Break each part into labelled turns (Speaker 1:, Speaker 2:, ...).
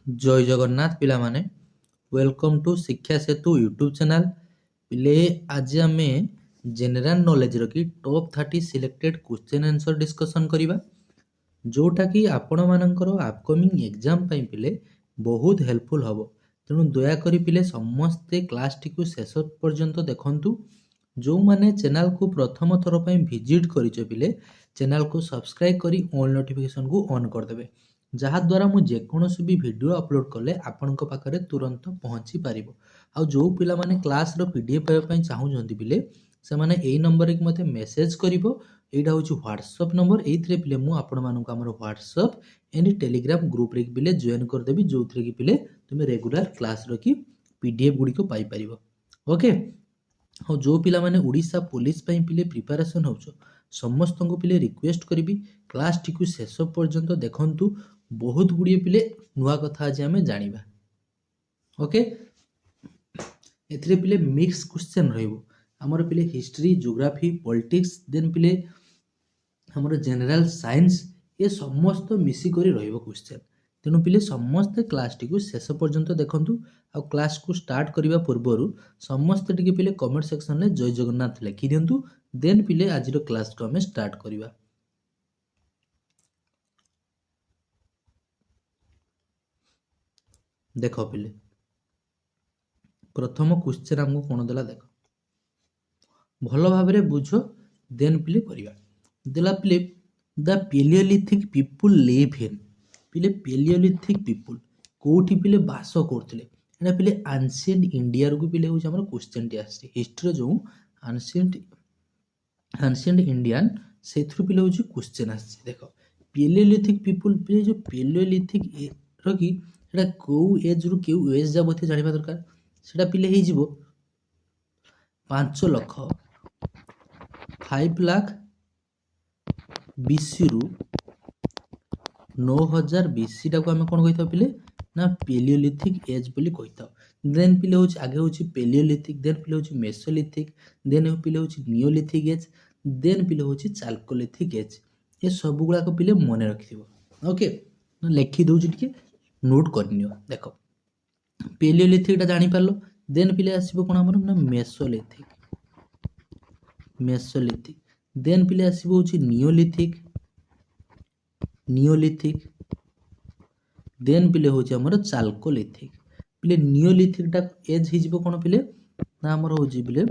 Speaker 1: जय जगन्नाथ पिला माने वेलकम टू शिक्षा सेतु यूट्यूब चैनल पिले आज आमे जनरल नॉलेज रो की top 30 selected question answer discussion करिबा जोटा कि आपण मानकर अपकमिंग एग्जाम पई पिले बहुत हेल्पफुल हबो तेणु दया करी पिले समस्ते क्लास टी को शेष पर्यंत देखंतु जो माने चैनल को प्रथम थर पई विजिट करिछो पिले चैनल को सब्सक्राइब करी ऑल नोटिफिकेशन को ऑन कर देबे जहा द्वारा मु जेकोसी भी वीडियो अपलोड कले आपनक पाखरे तुरंत पहुंची पारिबो आ जो पिला माने क्लास रो पीडीएफ पाइबा पई चाहउजंती पिले से माने एई नंबर के मते मेसेज करिवो एटा होची व्हाट्सएप नंबर एइथरे पिले मु आपण मानक हमर व्हाट्सएप एंड टेलीग्राम ग्रुप रे पिले जॉइन कर देबी जोथरे कि पिले तुमे रेगुलर क्लास रो की पीडीएफ गुडी को पाई परिबो ओके हाँ जो पिला माने उड़ीसा पुलिस पई पिले प्रिपरेशन होचो समस्त को पिले रिक्वेस्ट करी क्लास टी को शेष पर्यंत देखंतु बहुत गुड़िए पिले नुआ कथा आज आमे जानिबा ओके एथिरे पिले मिक्स क्वेश्चन रहइबो हमर पिले हिस्ट्री ज्योग्राफी पॉलिटिक्स देन पिले हमर जनरल साइंस ये समस्त मिसी करी रहइबो क्वेश्चन तेणु पिले समस्त क्लास टी को शेष पर्यंत देखंतु आ क्लास को स्टार्ट करिबा पूर्वरु समस्त टिके पिले कमेंट सेक्शन रे जय जगन्नाथ लिखि दियंतु देन पिले आज रो क्लास को हमें स्टार्ट करिबा देख पिले प्रथम क्वेश्चन हमको कोन देला देख भलो भाबरे बुझो देन पिले करिबा देला पिले the Palaeolithic people live in पिले पैलियोलिथिक पीपल कोठी पिले बास करथिले एना पिले एंशिएंट इंडिया रो पिले हो हमर क्वेश्चन टी आसी हिस्ट्री जो एंशिएंट इंडियन सेथरु पिले हो क्वेश्चन आसी देखो पैलियोलिथिक पीपल पिले जो पैलियोलिथिक रो की एटा को एज रु केउ एज जाबथे जानिबा दरकार सेटा पिले हे जिवो 5 लाख 5 लाख बीसी रु 9000 बीसी टा को हमें कोन कहिता पिले ना पैलियोलिथिक एज बोली कहिता देन पिले होची आगे होची पैलियोलिथिक देन पिले होची मेसोलिथिक देन पिले होची नियोलिथिक एज देन पिले होची चाल्कोलिथिक एज ये सब गुला को पिले मने रखिथिबो ओके ना लिखि दोची टिके नोट करनियो देखो पैलियोलिथिक टा जानि पारलो देन पिले आसीबो कोन हमर ना मेसोलिथिक देन पिले आसीबो होची नियोलिथिक देन पिले होची हमर चाल्कोलिथिक पिले नियोलिथिक टा एज हि जिवो कोन पिले ना हमर होची पिले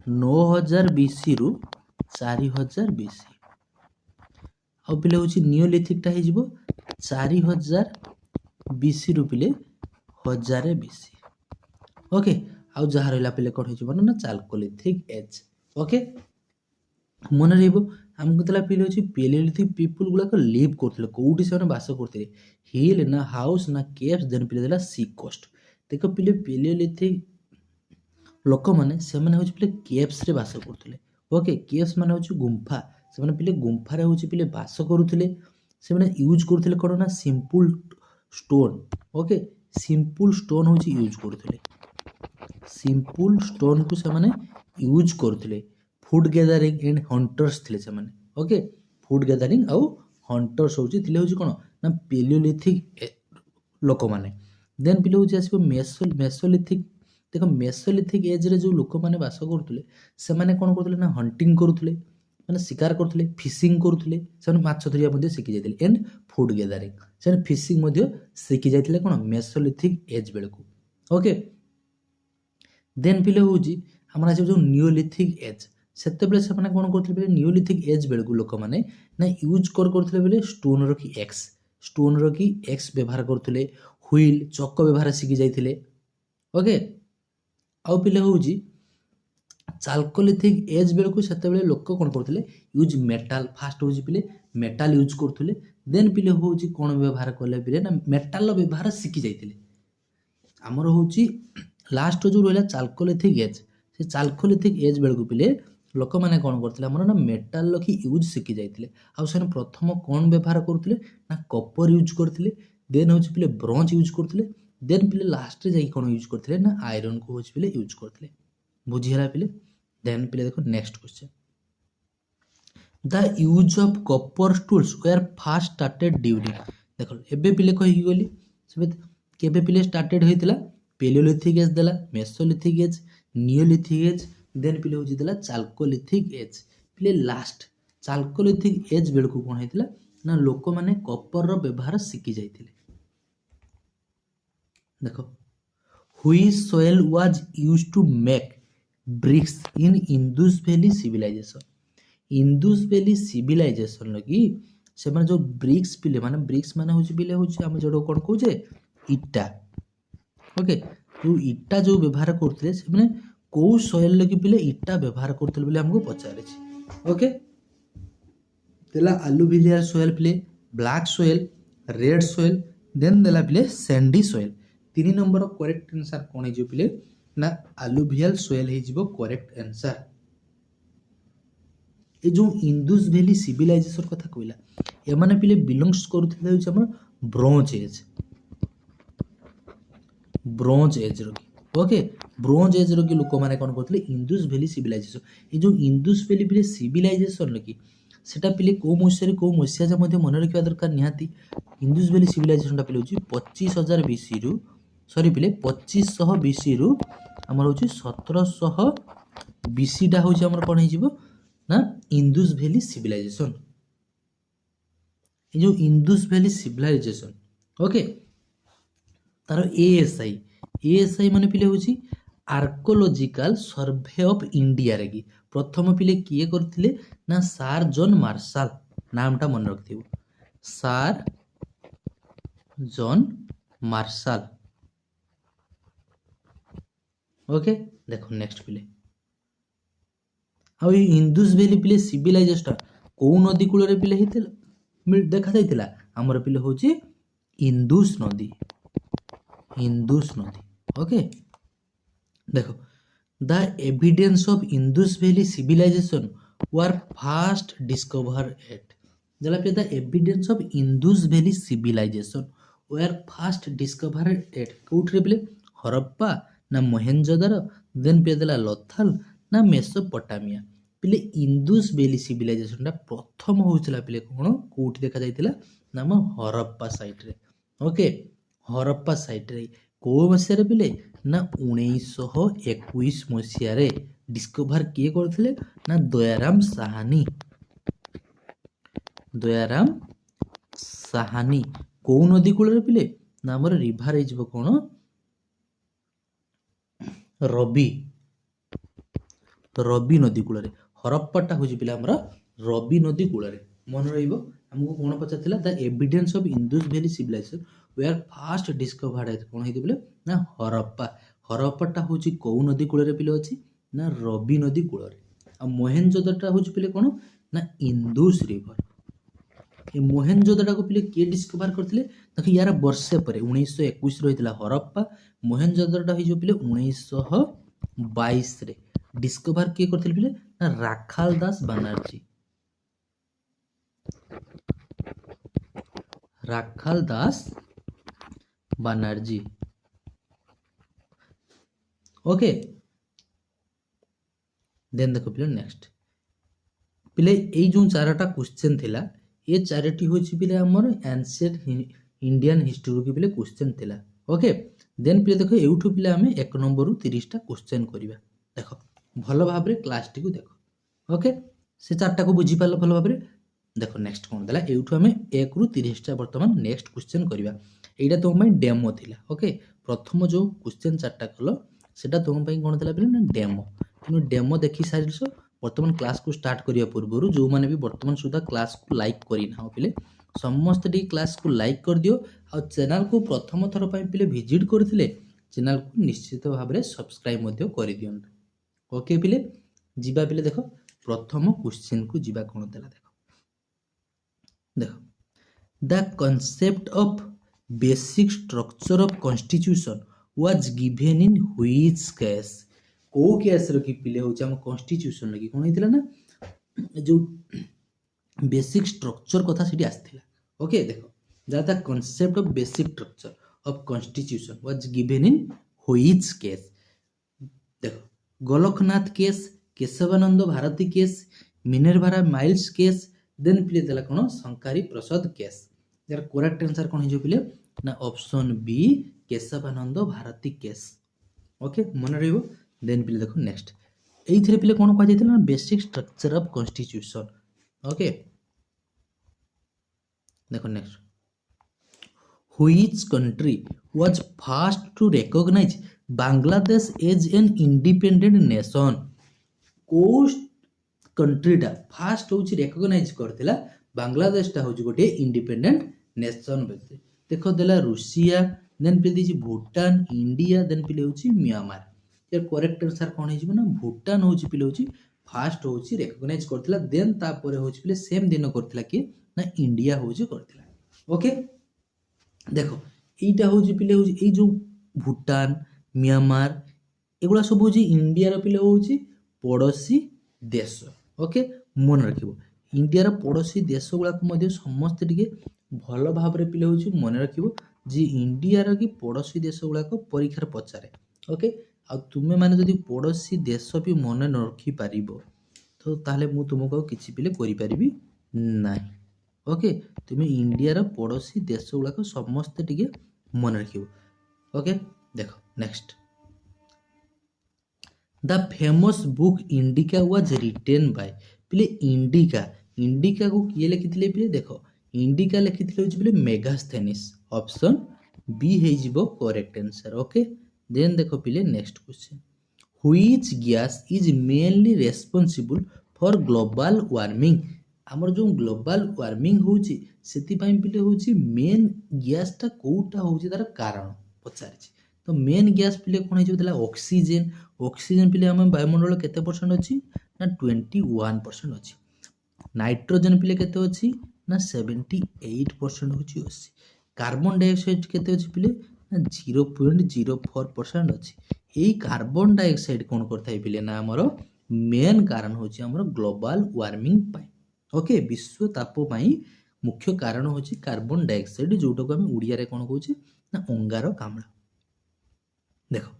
Speaker 1: 9000 बीसी रु 4000 बीसी आ पिले होची नियोलिथिक टा हि जिवो 4000 बीसी रु पिले 1000 बीसी ओके आ जहा रहला पिले कोन हो जिवो ना चाल्कोलिथिक एज ओके मन रहइबो हमको तला पिले होची पैलियोलिथिक पीपल गुला को लिव करथले कोउठी से बास करथले हिल ना हाउस ना केव्स देन पिले देला सी कोस्ट देखो पिले पैलियोलिथिक लोक माने से माने होची पिले केव्स रे बास करथले ओके केव्स माने होची गुंफा से माने पिले गुंफा रे होची पिले बास करूथले से माने यूज करथले कोन ना simple stone okay simple stone होची यूज करथले सिंपल स्टोन को से माने यूज करथले फूड गैदरिंग एंड हंटर्स थिले से माने ओके फूड गैदरिंग आउ हंटर्स होची थिले होची कोन ना पैलियोलिथिक लोक माने देन पिले होची आसीबो मेसोलिथिक देखो मेसोलिथिक एज रे जो लोक माने बास करथले से माने कोन करथले ना हंटिंग करथले माने शिकार करथले फिशिंग करथले से माछ धरिया मध्ये सिखि जायतिले एंड फूड गैदरिंग से फिशिंग मध्ये सिखि जायतिले कोन मेसोलिथिक एज बेलको ओके देन पिले होची हमरा जो नियोलिथिक एज सेते बेले से माने कोन करथले नियोलिथिक एज बेलको लोक माने ना यूज करथले बेले स्टोन रो की एक्स व्यवहार करथले व्हील चक व्यवहार सिखि जायतिले ओके आ पिले होची चाल्कोलिथिक एज बेलको सेते बेले लोक कोन करथले यूज मेटल फास्ट होची पिले मेटल यूज करथले देन पिले होची कोन व्यवहार करले पिले ना मेटल रो व्यवहार सिखि जायतिले हमर होची लास्ट जो रहला चाल्कोलिथिक एज से चाल्कोलिथिक एज बेलको पिले लोक माने कोन करथले हमर ना मेटल की यूज सिखि जायतिले आ सेन प्रथम कोन व्यवहार करथले ना कॉपर यूज करथले देन होची पिले ब्रोंज यूज करथले देन पिले लास्ट रे जाई कोन यूज करथले ना आयरन को होची पिले यूज करथले बुझी हला पिले देन पिले देखो next question the use of copper tools were first started during देखो एबे पिले कहि गली से केबे पिले स्टार्टेड होइतिला पेलियोलिथिक एज देला mesolithic age neolithic age then पिले होची देला चाल्कोलिथिक एज पिले लास्ट चाल्कोलिथिक एज बेलकु कोन होइतिला ना लोक माने कपर रो व्यवहार शिखि जाइतिले देखो which soil was used to make bricks in Indus valley civilisation Indus valley civilisation लगी से माने जो ब्रिक्स माने होची पिले होची हम जडो कोन कहूचे इटा ओके जो इटा जो व्यवहार करते से माने को सॉइल लगी पिले इटा व्यवहार करते बोले हमको पचारे ओके देला अलुविलियर सॉइल पिले black soil red soil then देला पिले sandy soil 3 number correct answer कोन हे जो पिले ना अलुवियल सॉइल हे जिवो करेक्ट आंसर ए जो इंडस वैली सिविलाइजेशन कथा कहला ए माने पिले बिलोंग्स करथले होछ हमर ब्रोंज एज रो ओके ब्रोंज एज रो लोक माने कोन करथले इंडस वैली सिविलाइजेशन ए जो इंडस वैली पिले सिविलाइजेशन लकी सेटा पिले को मसिया जे मध्ये मन रखिया दरकार निहाती इंडस वैली सिविलाइजेशन टा पिले होची 25000 बीसी रु सॉरी पिले 2500 बीसी रु हमर होची 1700 बीसी डा होची हमर कोन हे जिवो ना इंडस वैली सिविलाइजेशन ये जो इंडस वैली सिविलाइजेशन ओके तार एएसआई माने पिले होची आर्कोलॉजिकल सर्वे ऑफ इंडिया रे की प्रथम पिले किए करथिले ना सर जॉन मार्शल नामटा मन रखथिबो सर जॉन मार्शल ओके देखो नेक्स्ट पिले आ इंडस वैली पिले सिविलाइजेशन को नदी कूल रे पिले हितला देखा जाइतिला हमर पिले होची इंडस नदी ओके देखो the evidence of Indus valley civilisation were first discover at जला पे the evidence of Indus valley civilisation were first discover at कोठ रे पिले हरप्पा ना मोहेंजोदारो देन पे देला लोथल ना मेसोपोटामिया पिले इंडस वैली सिविलाइजेशन टा प्रथम होउतला पिले कोन कोठ देखा जाइतिला नाम हरप्पा साइट रे ओके हरप्पा साइट रे को मसिया रे पिले ना 1921 मसिया रे डिस्कवर किए करथिले ना दयाराम साहानी को नदी कूल रे पिले ना हमर रिवर हे जबो कोन रवि नदी कूल रे हरप्पाटा होजी पिला हमरा रवि नदी कूल रे मन रहिबो हमको कोन पचातिला the evidence of Indus valley civilization where first discovered है कोन हेति बोले ना हरप्पाटा होची को नदी कूल रे पिले अछि ना रवि नदी कूल रे आ मोहेंजोदड़ोटा होची पिले कोन ना इंडस रिवर ए मोहेंजोदड़ो को पिले के डिस्कवर करथिले देखो यार वर्षे पर 1921 रहितला हरप्पा मोहेंजोदड़ोटा होई जो पिले 1922 रे डिस्कवर के करथिले पिले ना राखाल दास बनर्जी ओके देन देखो पिले नेक्स्ट पिले ए जो चारटा क्वेश्चन थिला ये चारटी होची पिले हमर एंशिएंट इंडियन हिस्ट्री के पिले क्वेश्चन थिला ओके देन पिले देखो एउठु पिले हमें 1 नंबर रु 30 टा क्वेश्चन करिवा देखो भलो भाबरे क्लास टी को देखो ओके से चारटा को बुझी पालो भलो भाबरे देखो नेक्स्ट कोन देला एउठु हमें 1 रु 30 टा वर्तमान नेक्स्ट क्वेश्चन करिवा एटा तो हम डेमो थिला ओके प्रथम जो क्वेश्चन चारटा कलो सेटा तुम पई कोन थिला पिले ना डेमो तुम डेमो देखि सारिसो वर्तमान क्लास को स्टार्ट करिया पूर्वरु जो माने भी वर्तमान सुधा क्लास को लाइक करी ना पिले समस्त टी क्लास को लाइक कर दियो आ चैनल को प्रथम थर पई पिले विजिट करथिले चैनल को निश्चित भाबरे सब्सक्राइब मध्य करि दियंतु ओके पिले जिबा पिले देखो प्रथम क्वेश्चन को जिबा कोन देला देखो the concept of basic structure of constitution was given in which case को केस रो की पिले होचा हम कॉन्स्टिट्यूशन लगी कोन हितला ना जो बेसिक स्ट्रक्चर कथा सिटी आस्थिला ओके देखो the concept of basic structure of constitution was given in which case देखो Golaknath case Kesavananda Bharati case Minerva Mills case then पिले देला कोन शंकरी प्रसाद केस यार करेक्ट आंसर कोन हिजो पिले ना option B Kesavananda Bharati case. Okay मन रहिबो। देन पिले देखो नेक्स्ट एइथिरे पिले कोन कह जायतिला ना basic structure of constitution. Okay देखो next which country was first to recognize Bangladesh as an independent nation। को कंट्रीटा फास्ट हूँ रेकग्नाइज करथिला बांग्लादेश टा हूँ गोटे इंडिपेंडेंट नेशन। देख देला रूसिया, देन पे दीजिए भूटान, इंडिया, देन पे हूँ म्यांमार। यार करेक्ट आंसर कौन है ना भूटान हूँ पे हूँ फास्ट हूँ रेकग्नाइज करथिला। देन तापर हूँ पे सेम दिन करथिला कि ना इंडिया हूँ करथिला। ओके देख এইটা হচ্ছে পিলে হচ্ছে এই যে ভুটান মিয়ানমার এগুলা সব হচ্ছে ইন্ডিয়ার পিলে হচ্ছে পড়োশী দেশ। ওকে মনে রাখব ইন্ডিয়ার পড়োশী দেশ গুড়াক মধ্যে সমস্তে টিকে ভাল ভাবে পিলে হচ্ছে মনে রাখব যে ইন্ডিয়ার কি পড়োশী দেশ গুড়াক পরীক্ষার পচারে। ওকে আর তুমি মানে যদি পড়োশী দেশ বি মনে ন রখিপারিব তো তাহলে মু তুমକୁ ଆଉ କିଛି ପିଲେ କରିପାରିବି ନାହିଁ। ओके तुम्हें इंडिया रा पड़ोसी देश गुड़ाक समस्ते टिके मन रखियो। ओके देखो next the famous book indica was written by पिले इंडिका इंडिका को किए लिखिथिले पिले देखो इंडिका लिखिथिले होछि पिले मेगास्थेनिस। ऑप्शन बी हे जिवो करेक्ट आंसर। ओके देन देखो पिले next question which gas is mainly responsible for global warming. आमर जो ग्लोबल वार्मिंग होची सेतिपाई पिले होची मेन गैसटा कोउटा होची तार कारण पचारिछि। तो मेन गैस पिले कोन हे जोतला ऑक्सीजन। ऑक्सीजन पिले हम वायुमंडल केते परसेंट अछि ना 21% अछि। नाइट्रोजन पिले केते अछि ना 78% होची अछि। कार्बन डाइऑक्साइड केते अछि पिले ना 0.04% अछि। एई कार्बन डाइऑक्साइड कोन करथाय पिले ना हमर मेन कारण होची हमर ग्लोबल वार्मिंग पाई। ओके विश्व ताप मुख्य कारण होची कार्बन डाइऑक्साइड जोटा को हम उड़िया रे कोन कहूचे ना अंगारकाम्ल। देखो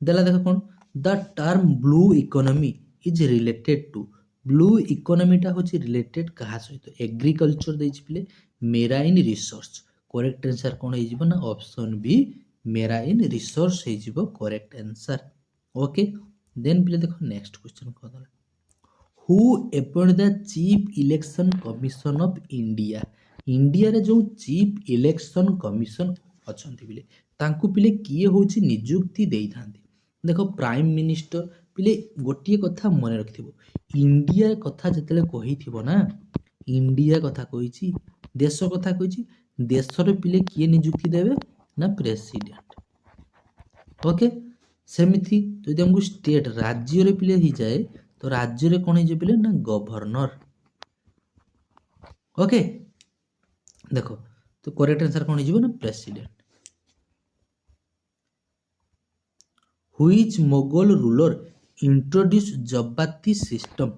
Speaker 1: देला देखो कोन the term blue economy is related to blue इकोनॉमीटा होची रिलेटेड कहा सहित एग्रीकल्चर देछि पिले मेराइन रिसोर्स। करेक्ट आंसर कोन हे जिवो ना ऑप्शन बी मेराइन रिसोर्स हे जिवो करेक्ट आंसर। ओके देन पिले देखो नेक्स्ट क्वेश्चन को दला who appoint the chief election commission of India. India रे जो चीफ इलेक्शन कमिशन अछंती पिले तांकु पिले किए होची नियुक्ति देई थांती। देखो प्राइम मिनिस्टर पिले गोटिए कथा मन रखिथिबो इंडिया कथा जतले कहिथिबो ना इंडिया कथा कहिछि देश कथा कहिछि देश रे पिले किए नियुक्ति देबे ना प्रेसिडेंट। ओके सेमिथि जदि हमको स्टेट राज्य रे पिले ही जाए तो राज्य रे कोन हे पिले ना गवर्नर। ओके देखो तो करेक्ट आंसर कोन हे ना president. Which Mughal ruler introduce zabti system.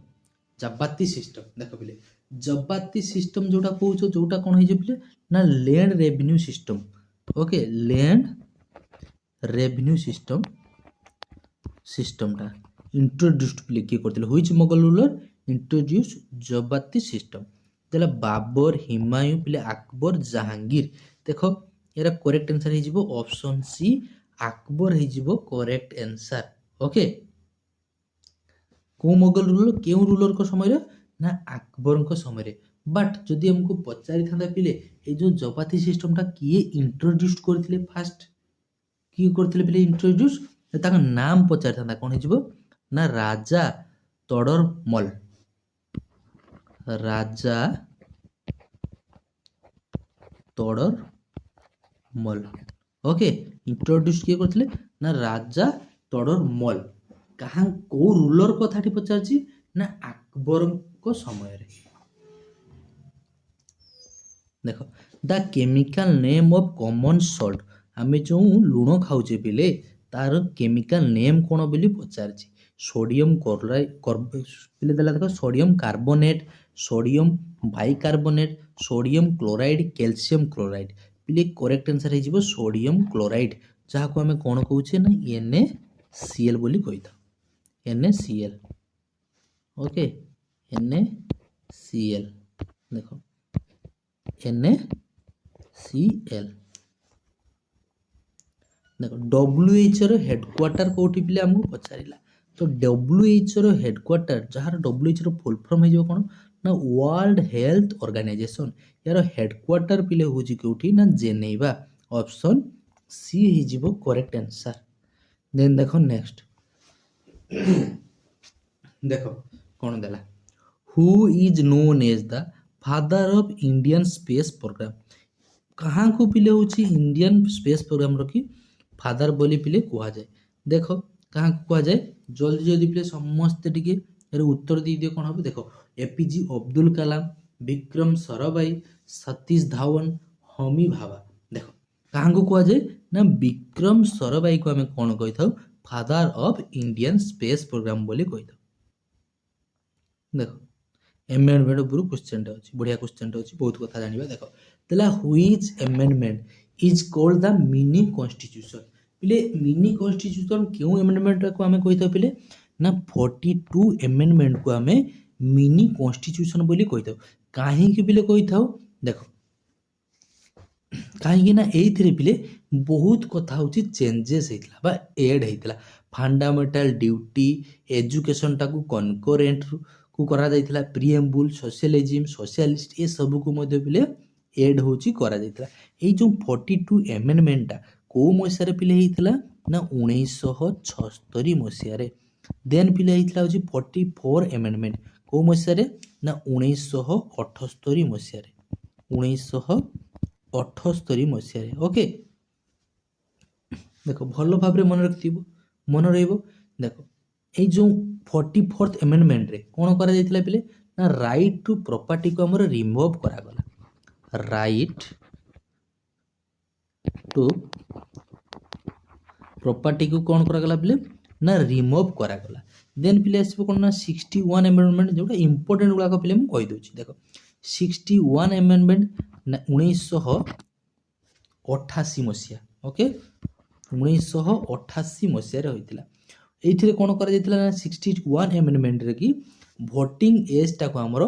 Speaker 1: Zabti system देखो पिले जब्बाती सिस्टम जोटा कहउछो जोटा कोन हे पिले ना land revenue system. Okay land revenue सिस्टमटा इंट्रोड्यूस्ड पिले किए करथिले which Mughal ruler introduce zabti system. देला बाबर हुमायूं पिले अकबर जहांगीर। देखो यार करेक्ट आंसर हे जिवो ऑप्शन सी अकबर हे जिवो करेक्ट आंसर। ओके को मोगल रूलर केउ रूलर को समय रे ना अकबर को समय रे। बट जदि हमको पचारि थांदा पिले ए जो जब्बाती सिस्टमटा किए इंट्रोड्यूस करथिले फास्ट किए करथिले पिले इंट्रोड्यूस ताका नाम पचारि थांदा कोन हे जिवो ना राजा तोडरमल। राजा तोडरमल। ओके इंट्रोड्यूस किए करथिले ना राजा तोडरमल। कहां को रूलर कथाटी पचारछि ना अकबर को समय रे। देखो the chemical name of common salt आमे जो लुण खाउचे पिले तार केमिकल नेम कोन बोली पचारछि सोडियम क्लोराइड पिले देला देखो sodium carbonate sodium bicarbonate sodium chloride calcium chloride. पिले करेक्ट आंसर हे जिवो सोडियम क्लोराइड जहा को हमें कोन कहउछे ना NaCl बोली कहिता NaCl। ओके NaCl देखो NaCl ଦେଖ WHO ର ହେଡକ୍ୱାର୍ଟର କୋଉଠି ପିଲେ ଆମକୁ ପଚାରିଲା। ତ WHO ର ହେଡକ୍ୱାର୍ଟର, ଯାହାର WHO ର ଫୁଲ୍ ଫର୍ମ ହେଇଯିବ କ'ଣ ନା ୱାର୍ଲଡ ହେଲ୍ଥ ଅର୍ଗାନାଇଜେସନ। ଏହାର ହେଡକ୍ୱାର୍ଟର ପିଲେ ହେଉଛି କୋଉଠି ନା ଜେନେଭା। ଅପସନ୍ ସି ହେଇଯିବ କରେକ୍ଟ ଆନ୍ସର। ଦେନ୍ ଦେଖ ନେକ୍ସଟ ଦେଖ କ'ଣ ଦେଲା, who is known as the father of Indian space programme. କାହାକୁ ପିଲେ ହେଉଛି ଇଣ୍ଡିଆନ ସ୍ପେସ୍ ପ୍ରୋଗ୍ରାମର କି ଫାଦର ବୋଲି ପିଲେ କୁହାଯାଏ। ଦେଖ କାହାକୁ କୁହାଯାଏ, ଜଲ୍ଦି ଜଲ୍ଦି ପିଲେ ସମସ୍ତେ ଟିକେ ଏର ଉତ୍ତର ଦେଇଦିଅ କ'ଣ ହେବ। ଦେଖ APJ ଅବଦୁଲ କାଲାମ, ବିକ୍ରମ ସାରାଭାଇ, ସତୀଶ ଧାୱନ, ହୋମି ଭାବା। ଦେଖ କାହାକୁ କୁହାଯାଏ ନା ବିକ୍ରମ ସାରାଭାଇକୁ ଆମେ କ'ଣ କହିଥାଉ, father of Indian space programme ବୋଲି କହିଥାଉ। ଦେଖ ଏମେଣ୍ଡମେଣ୍ଟ ଉପରୁ କ୍ୱେଶ୍ଚନଟା ଅଛି, ବଢ଼ିଆ କ୍ୱେଶ୍ଚନଟା ଅଛି, ବହୁତ କଥା ଜାଣିବା। ଦେଖ ଦେଲା which amendment is called the mini constitution. ପିଲେ ମିନି କନଷ୍ଟିଟ୍ୟୁସନ କେଉଁ ଏମେଣ୍ଡମେଣ୍ଟକୁ ଆମେ କହିଥାଉ ପିଲେ ନା 42 ଏମେଣ୍ଡମେଣ୍ଟକୁ ଆମେ ମିନି କନଷ୍ଟିଟ୍ୟୁସନ ବୋଲି କହିଥାଉ। କାହିଁକି ପିଲେ କହିଥାଉ, ଦେଖ କାହିଁକି ନା ଏଇଥିରେ ପିଲେ ବହୁତ କଥା ହେଉଛି ଚେଞ୍ଜେସ୍ ହେଇଥିଲା ବା ଏଡ୍ ହେଇଥିଲା। ଫଣ୍ଡାମେଣ୍ଟାଲ ଡ୍ୟୁଟି, ଏଜୁକେସନଟାକୁ କନକରେଣ୍ଟକୁ କରାଯାଇଥିଲା, ପ୍ରିଏମ୍ବୁଲ, ସୋସିଆଲିଜିମ୍, ସୋସିଆଲିଷ୍ଟ ଏସବୁକୁ ମଧ୍ୟ ପିଲେ ଏଡ୍ ହେଉଛି କରାଯାଇଥିଲା। ଏଇ ଯେଉଁ 42 ଏମେଣ୍ଡମେଣ୍ଟଟା କେଉଁ ମସିହାରେ ପିଲେ ହେଇଥିଲା ନା 1976 ମସିହାରେ। ଦେନ୍ ପିଲେ ହେଇଥିଲା ହେଉଛି 44 ଏମେଣ୍ଡମେଣ୍ଟ କେଉଁ ମସିହାରେ ନା 1978 ମସିହାରେ। 1978 ମସିହାରେ। ଓକେ, ଦେଖ ଭଲ ଭାବରେ ମନେ ରଖିଥିବ, ମନେ ରହିବ। ଦେଖ ଏଇ ଯେଉଁ 44th ଏମେଣ୍ଡମେଣ୍ଟରେ କ'ଣ କରାଯାଇଥିଲା ପିଲେ ନା ରାଇଟ୍ ଟୁ ପ୍ରପର୍ଟିକୁ ଆମର ରିମୁଭ୍ କରାଗଲା। ରାଇଟ୍ ଟୁ ପ୍ରପର୍ଟିକୁ କ'ଣ କରାଗଲା ପିଲେ ନା ରିମୁଭ୍ କରାଗଲା। ଦେନ୍ ପିଲେ ଆସିବ କ'ଣ ନା 61 ଏମେଣ୍ଡମେଣ୍ଟ, ଯେଉଁଟା ଇମ୍ପୋର୍ଟାଣ୍ଟ ଗୁଡ଼ାକ ପିଲେ ମୁଁ କହିଦେଉଛି। ଦେଖ 61 ଏମେଣ୍ଡମେଣ୍ଟ ନା 1988 ମସିହା। ଓକେ, 1988 ମସିହାରେ ହୋଇଥିଲା। ଏଇଥିରେ କ'ଣ କରାଯାଇଥିଲା ନା 61 ଏମେଣ୍ଡମେଣ୍ଟରେ କି ଭୋଟିଂ ଏଜ୍ଟାକୁ ଆମର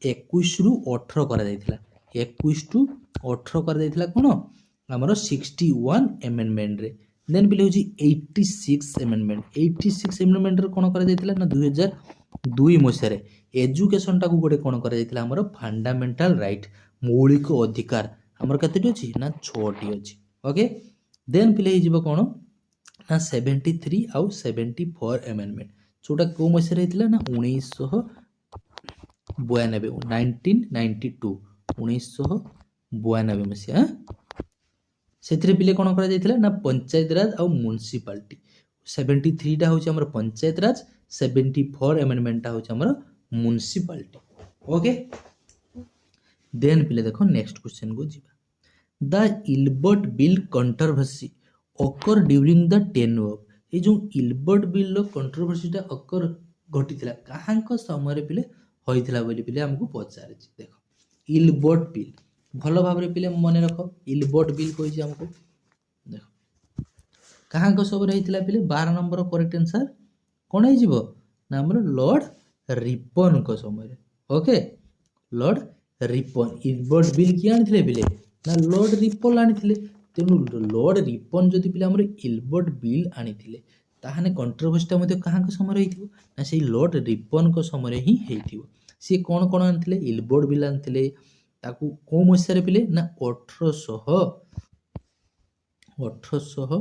Speaker 1: 21ରୁ 18 କରାଯାଇଥିଲା। 21ରୁ 18 କରାଯାଇଥିଲା କ'ଣ ଆମର 61 ଏମେଣ୍ଡମେଣ୍ଟରେ। ଦେନ୍ ପିଲେ ହେଉଛି 86 ଏମେଣ୍ଡମେଣ୍ଟ। 86 ଏମେଣ୍ଡମେଣ୍ଟରେ କ'ଣ କରାଯାଇଥିଲା ନା 2002 ମସିହାରେ ଏଜୁକେସନଟାକୁ ଗୋଟେ କ'ଣ କରାଯାଇଥିଲା ଆମର ଫଣ୍ଡାମେଣ୍ଟାଲ ରାଇଟ୍, ମୌଳିକ ଅଧିକାର ଆମର କେତେଟି ଅଛି ନା 6ଟି ଅଛି। ଓକେ, ଦେନ୍ ପିଲେ ହେଇଯିବ କ'ଣ ନା 73 ଆଉ 74 ଏମେଣ୍ଡମେଣ୍ଟ, ଯେଉଁଟା କେଉଁ ମସିହାରେ ହେଇଥିଲା ନା 1992, 1992, 1992 ମସିହା। ସେଥିରେ ପିଲେ କ'ଣ କରାଯାଇଥିଲା ନା ପଞ୍ଚାୟତ ରାଜ ଆଉ ମ୍ୟୁନିସିପାଲିଟି। 73ଟା ହେଉଛି ଆମର ପଞ୍ଚାୟତ ରାଜ, 74 ଏମେଣ୍ଡମେଣ୍ଟଟା ହେଉଛି ଆମର ମ୍ୟୁନିସିପାଲିଟି। ଓକେ, ଦେନ୍ ପିଲେ ଦେଖ ନେକ୍ସଟ କ୍ୱେଶ୍ଚନକୁ ଯିବା। The Ilbert bill controversy occur during the tenure of. ଏଇ ଯେଉଁ ଇଲବର୍ଟ ବିଲ୍ର କଣ୍ଟ୍ରୋଭର୍ସିଟା ଅକର ଘଟିଥିଲା କାହାଙ୍କ ସମୟରେ ପିଲେ ହୋଇଥିଲା ବୋଲି ପିଲେ ଆମକୁ ପଚାରିଛି। ଦେଖ ଇଲବର୍ଟ ବିଲ୍ ଭଲ ଭାବରେ ପିଲେ ମନେ ରଖ, ଇଲବର୍ଟ ବିଲ୍ କହିଛି ଆମକୁ। ଦେଖ କାହାଙ୍କ ସମୟରେ ହେଇଥିଲା ପିଲେ 12 ନମ୍ବର କରେକ୍ଟ ଆନ୍ସର କ'ଣ ହେଇଯିବ ନା ଆମର ଲର୍ଡ ରିପନଙ୍କ ସମୟରେ। Okay, Lord Ripon. Ilbert bill କିଏ ଆଣିଥିଲେ ପିଲେ ନା ଲର୍ଡ ରିପନ ଆଣିଥିଲେ। ତେଣୁ ଲର୍ଡ ରିପନ ଯଦି ପିଲା ଆମର ଇଲବର୍ଟ ବିଲ୍ ଆଣିଥିଲେ ତାହେଲେ କଣ୍ଟ୍ରୋଭର୍ସିଟା ମଧ୍ୟ କାହାଙ୍କ ସମୟରେ ହେଇଥିବ ନା ସେଇ ଲର୍ଡ ରିପନଙ୍କ ସମୟରେ ହିଁ ହେଇଥିବ। ସିଏ କ'ଣ କ'ଣ ଆଣିଥିଲେ, ଇଲବର୍ଟ ବିଲ୍ ଆଣିଥିଲେ। ତାକୁ କେଉଁ ମସିହାରେ ପିଲେ ନା 1800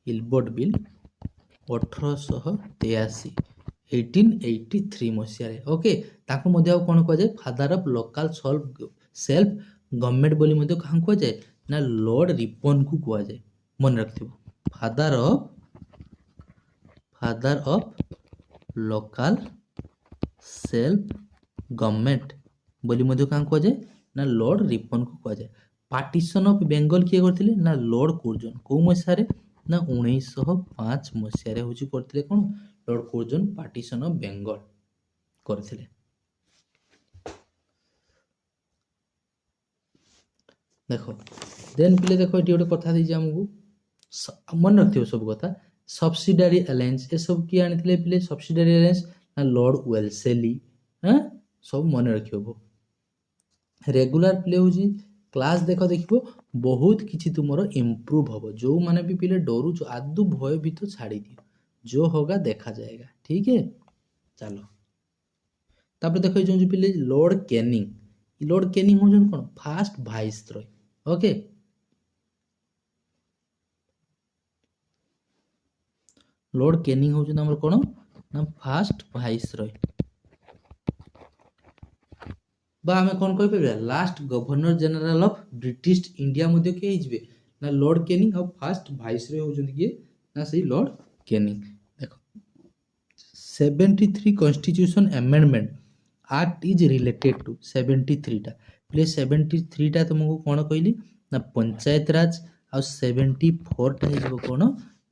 Speaker 1: ଇଲବର୍ଟ ବିଲ୍ 1883, 1883 ମସିହାରେ। ଓକେ, ତାକୁ ମଧ୍ୟ ଆଉ କ'ଣ କୁହାଯାଏ father of local self government ବୋଲି ମଧ୍ୟ କାହାକୁ କୁହାଯାଏ ନା ଲର୍ଡ ରିପନକୁ କୁହାଯାଏ। ମନେ ରଖିଥିବ, father of local self government ବୋଲି ମଧ୍ୟ କାହାକୁ କୁହାଯାଏ ନା ଲର୍ଡ ରିପନକୁ କୁହାଯାଏ। ପାର୍ଟିସନ ଅଫ୍ ବେଙ୍ଗଲ କିଏ କରିଥିଲେ ନା ଲର୍ଡ କୁର୍ଜନ। କେଉଁ ମସିହାରେ ନା 1905 ମସିହାରେ ହେଉଛି କରିଥିଲେ କ'ଣ ଲର୍ଡ କୁର୍ଜନ ପାର୍ଟିସନ ଅଫ୍ ବେଙ୍ଗଲ କରିଥିଲେ। ଦେଖ ଦେନ୍ ପିଲେ ଦେଖ ଏଠି ଗୋଟେ କଥା ଦେଇଛି ଆମକୁ, ମନେ ରଖିଥିବ ସବୁ କଥା। ସବସିଡାରୀ ଆଲାଏନ୍ସ ଏସବୁ କିଏ ଆଣିଥିଲେ ପିଲେ ସବସିଡାରୀ ଆଲାଏନ୍ସ ନା ଲର୍ଡ ୱେଲସେଲି। ସବୁ ମନେ ରଖିବ। ରେଗୁଲାର ପିଲେ ହେଉଛି क्लास देख देखिबो बहुत किछि तुमरो इम्प्रूव हबो। जो माने भी पिले डरुच आदु भय भी तो छाड़ी दियो, जो होगा देखा जाएगा। ठीक है, चलो तापर देखो जो पिले लॉर्ड कैनिंग। लॉर्ड कैनिंग होजन कोन first viceroy. Okay, Lord Canning होजन हमर कोन ना फर्स्ट वाइसरॉय, बा आमे कोन कहि परबा last governor general of British India मध्ये के हिजबे ना लॉर्ड कैनिंग। और फर्स्ट वाइसरॉय होजन के ना सही लॉर्ड कैनिंग। देखो 73 constitution amendment act is related to 73 टा प्लीज 73 टा तुमको कोन कहली ना पंचायत राज और 74 टा हिजबो कोन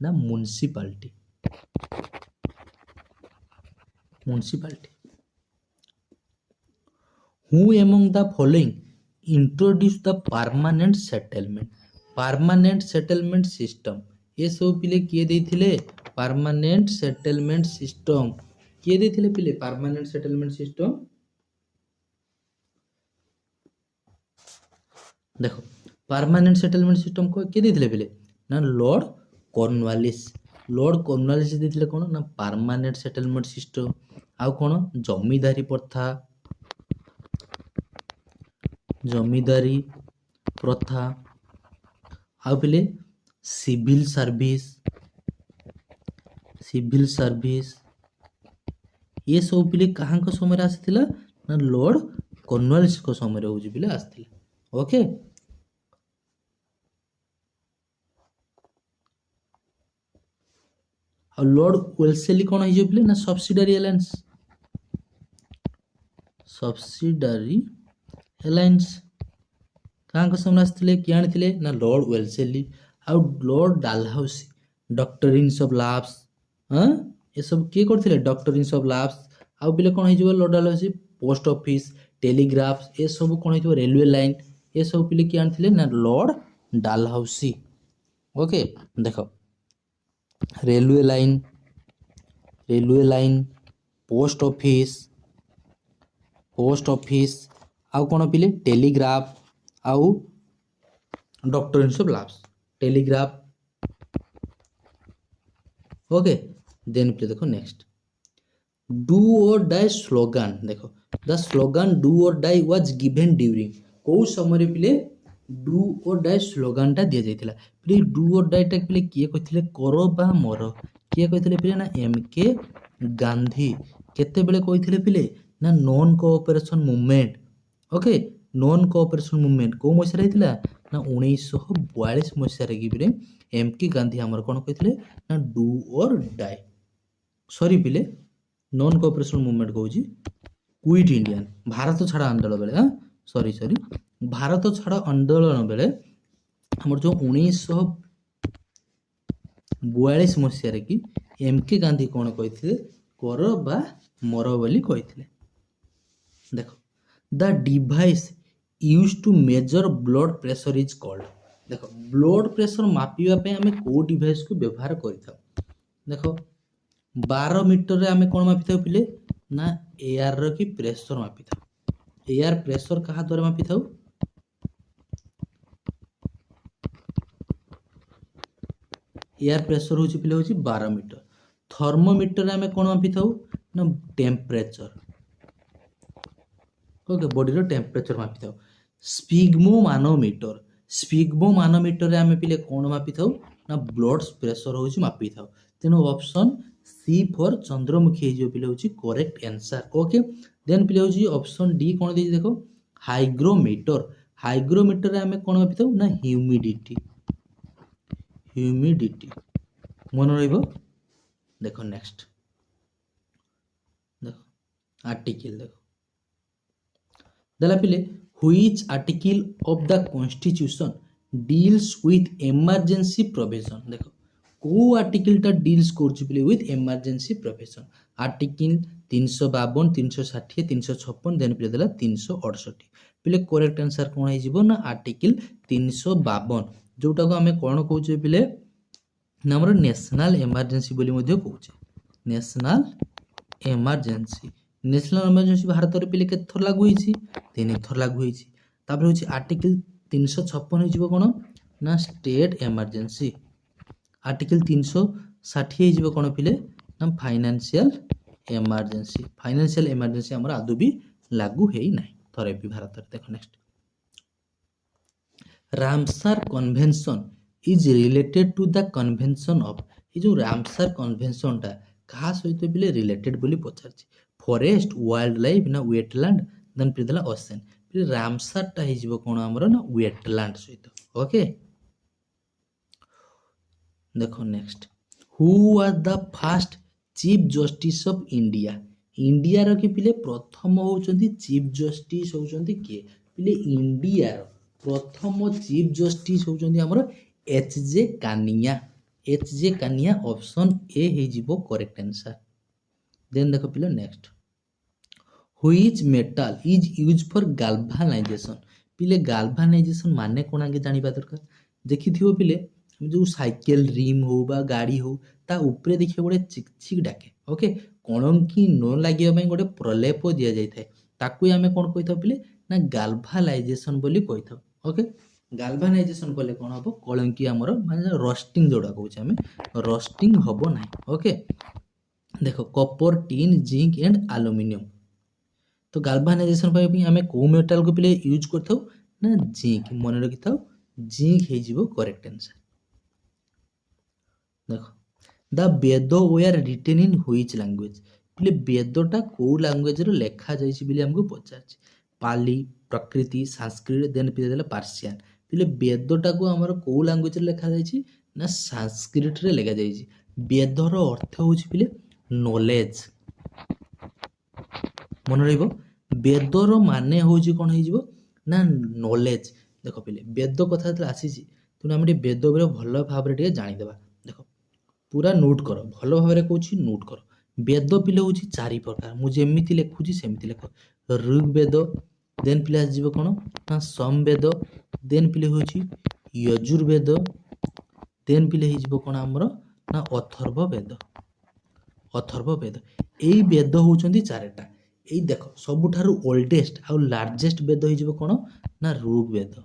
Speaker 1: ना municipality. Who among the following introduced the permanent settlement system? ये सब पिले किए देथिले परमानेंट सेटलमेंट सिस्टम। किए देथिले पिले परमानेंट सेटलमेंट सिस्टम? देखो परमानेंट सेटलमेंट सिस्टम को किए देथिले पिले ना लॉर्ड कॉर्नवालिस। लॉर्ड कॉर्नवालिस देथिले कोन ना परमानेंट सेटलमेंट सिस्टम। आउ कोन जमीदारी प्रथा, जमीदारी प्रथा आउ पिले सिविल सर्विस ये सब पिले कहाँ को समय आसीथिला ना लॉर्ड कॉर्नवालिस को समय होउजी पिले आसीथिला। ओके, और लॉर्ड वेल्सेली कौन है पिले ना सब्सिडारी अलायंस कहाँ को समय आसीथिले कि आनिथिले ना लॉर्ड वेल्सेली और लॉर्ड डालहाउसी डॉक्ट्रिन्स ऑफ लॉस। हां ये सब के करथिले डॉक्ट्रिन्स ऑफ लॉस। आउ पिले कौन है लॉर्ड डालहाउसी पोस्ट ऑफिस टेलीग्राफ ये सब कौन है रेलवे लाइन ये सब पिले कि आनिथिले ना लॉर्ड डालहाउसी। ओके, देखो रेलवे लाइन पोस्ट ऑफिस आउ कौन पिले टेलीग्राफ आउ doctrines of lapse telegraph. Okay, then पिले देखो नेक्स्ट डू और डाई स्लोगन। देखो द स्लोगन डू और डाई वाज गिवन ड्यूरिंग को समय पिले डू और डाई स्लोगन टा दिया जाइथिला। पिले डू और डाई टा पिले किए कहिथिले करो बा मोर किए कहिथिले पिले ना एम के गांधी। केते बेले कहिथिले पिले ना non cooperation movement. Okay, non cooperation movement को मसिया रहिथिला ना 1942 मसिया रे गिबरे एम के गांधी हमर कोन कहिथिले ना डू और डाई। सॉरी पिले नॉन कोऑपरेशन मूवमेंट कहूची क्विट इंडियन भारत छाड़ आंदोलन बेले। हाँ सॉरी भारत छाड़ आंदोलन बेले हमर जो 1942 मसिया रे कि एम के गांधी कोन कहिथिले कर बा मर बोली कहिथिले। देखो the device use to measure blood pressure is called. देखो ब्लड प्रेशर मापिबा पे हमें को डिवाइस को व्यवहार करिथाउ। देखो 12 मीटर रे हमें कोन मापिथाउ पिले ना एयर रो की प्रेशर मापिथाउ। एयर प्रेशर कहा द्वारा मापिथाउ एयर प्रेशर होची पिले होची 12 मीटर। थर्मोमीटर रे हमें कोन मापिथाउ ना टेम्परेचर। ओके, बॉडी रो टेम्परेचर मापिथाउ। स्पिग्मोमानोमीटर रे हमें पिले कोन मापिथाउ ना ब्लड प्रेशर होची मापिथाउ। तेनो ऑप्शन सी फॉर चंद्रमुखी जो पिले होची करेक्ट आंसर। ओके, देन पिले होची ऑप्शन डी कोन देई देखो हाइग्रोमीटर रे हमें कोन मापिथाउ ना ह्यूमिडिटी मन रहिबो। देखो नेक्स्ट देखो आर्टिकल देखो देला पिले which article of the constitution deals with emergency provision. देखो को आर्टिकल टा डील्स करछु पिले with emergency provision. Article 352 360 356 then पिले देला 368 पिले करेक्ट आंसर कोन है जीवो ना आर्टिकल 352 जोटा को हमें कोन कहउछे पिले ना हमर नेशनल इमरजेंसी बोली मध्ये कहउछे। नेशनल इमरजेंसी भारत रे पिले के थर लागू होईची 3 थर लागू होईची। तापर होची आर्टिकल 356 हो कौन ना स्टेट इमरजेंसी। आर्टिकल 360 हो कौन पिले ना फाइनेंशियल इमरजेंसी। फाइनेंशियल इमरजेंसी आमर आदौ भी लागू है ना थरे भी भारत में। देख next Ramsar convention is related to the convention of. ये जो रामसार कन्वेंशन टा कहा सहित बिले रिलेटेड बोली पचार फॉरेस्ट वाइल्ड लाइफ ना वेटलैंड देन पिदला ओशन फिर रामसार टा हिजबो कोन हमरो ना वेटलैंड सहित। ओके देखो next who was the first chief justice of India. India रो कि पिले प्रथम होचंती चीफ जस्टिस होचंती के पिले इंडिया रो प्रथम चीफ जस्टिस होचंती हमरो H J Kania. H J Kania option A हिजबो करेक्ट आंसर। देन देखो पिले next which metal is use for galvanisation. पिले गाल्भानाइजेशन माने कोन आगे जानिबा दरकार। देखिथिबो पिले जो साइकेल रिम हो बा गाड़ी हो ता ऊपर देखिए गोटे चिकचिक डाके। ओके कणकी न लागिया पई गोटे प्रलेप दिया जाय थाए ताकू आमे कोन कहिथाउ पिले ना गाल्भानाइजेशन बोली कहिथाउ। ओके गाल्भानाइजेशन कले कोन हबो कलंकी हमर माने रस्टिंग जोडा कहूछ आमे रस्टिंग हबो नाही। ओके देखो copper tin zinc and aluminium तो गाल्भानाइजेशन पाई आमे को मेटल को पिले यूज करथाउ ना जिंक मन रखिथाउ जिंक हे जिवो करेक्ट आंसर। देखो the Veda were written in which language पिले वेदटा को लैंग्वेज रो लेखा जायछि बिले हमको पचारछि पाली प्रकृति संस्कृत देन पिले देला पार्शियन पिले वेदटा को हमर को लैंग्वेज रो लेखा जायछि ना संस्कृत रे लेखा जायछि। वेद रो अर्थ होछि पिले नॉलेज मन रहिबो वेद रो माने होछि कोन हे जिवो ना नॉलेज। देखो पिले वेद कथा त आसीछि तुना हम वेद बरे भलो भाबरे टे जानि देबा। देखो पूरा नोट कर भल भाव कौन नोट कर वेद पिले हूँ चारि प्रकार मुझे लिखुची सेमती लिख ऋग्वेद देन पिले आसो कौन ना समवेद देन पिले हूँ यजुर्वेद देन पिले हो कौन आमर ना अथर्ववेद। अथर्ववेद यही वेद होती चारिटा यही देख सबुठारु ओल्डेस्ट आउ लार्जेस्ट वेद हो कौन ना Rigveda